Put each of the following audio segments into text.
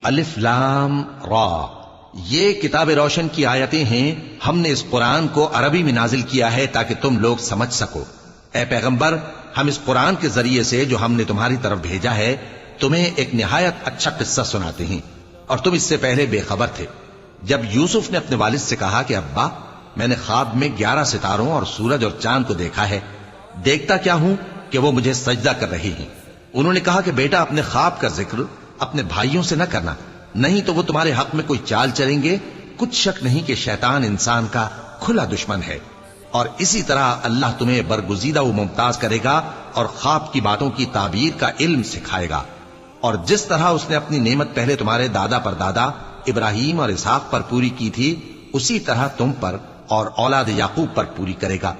الف لام را، یہ کتاب روشن کی آیتیں ہیں. ہم نے اس قرآن کو عربی میں نازل کیا ہے تاکہ تم لوگ سمجھ سکو. اے پیغمبر، ہم اس قرآن کے ذریعے سے جو ہم نے تمہاری طرف بھیجا ہے تمہیں ایک نہایت اچھا قصہ سناتے ہیں، اور تم اس سے پہلے بے خبر تھے. جب یوسف نے اپنے والد سے کہا کہ ابا، میں نے خواب میں 11 ستاروں اور سورج اور چاند کو دیکھا ہے، دیکھتا کیا ہوں کہ وہ مجھے سجدہ کر رہی ہیں. انہوں نے کہا کہ بیٹا، اپنے خواب کا ذکر اپنے بھائیوں سے نہ کرنا، نہیں تو وہ تمہارے حق میں کوئی چال چلیں گے. کچھ شک نہیں کہ شیطان انسان کا کھلا دشمن ہے، اور اسی طرح اللہ تمہیں برگزیدہ و ممتاز کرے گا اور خواب کی باتوں کی تعبیر کا علم سکھائے گا. اور جس طرح اس نے اپنی نعمت پہلے تمہارے دادا پر دادا ابراہیم اور اسحاق پر پوری کی تھی، اسی طرح تم پر اور اولاد یعقوب پر پوری کرے گا.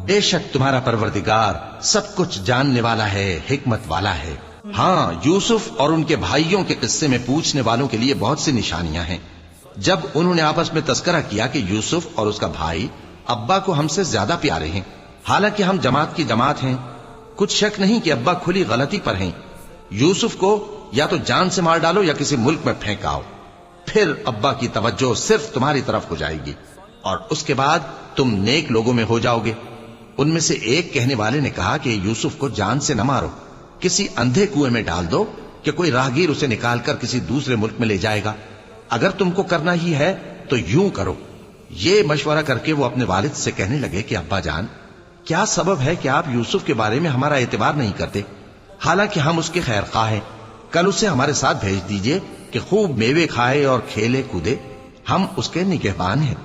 بے شک تمہارا پروردگار سب کچھ جاننے والا ہے، حکمت والا ہے. ہاں، یوسف اور ان کے بھائیوں کے قصے میں پوچھنے والوں کے لیے بہت سی نشانیاں ہیں. جب انہوں نے آپس میں تذکرہ کیا کہ یوسف اور اس کا بھائی ابا کو ہم سے زیادہ پیارے ہیں، حالانکہ ہم جماعت کی جماعت ہیں، کچھ شک نہیں کہ ابا کھلی غلطی پر ہیں. یوسف کو یا تو جان سے مار ڈالو یا کسی ملک میں پھینکاؤ، پھر ابا کی توجہ صرف تمہاری طرف ہو جائے گی، اور اس کے بعد تم نیک لوگوں میں ہو جاؤ گے. ان میں سے ایک کہنے والے نے کہا کہ یوسف کو جان سے نہ مارو، کسی اندھے کنویں میں ڈال دو کہ کوئی راہگیر اسے نکال کر کسی دوسرے ملک میں لے جائے گا. اگر تم کو کرنا ہی ہے تو یوں کرو. یہ مشورہ کر کے وہ اپنے والد سے کہنے لگے کہ ابا جان، کیا سبب ہے کہ آپ یوسف کے بارے میں ہمارا اعتبار نہیں کرتے، حالانکہ ہم اس کے خیر خواہ ہیں. کل اسے ہمارے ساتھ بھیج دیجئے کہ خوب میوے کھائے اور کھیلے کودے، ہم اس کے نگہبان ہیں.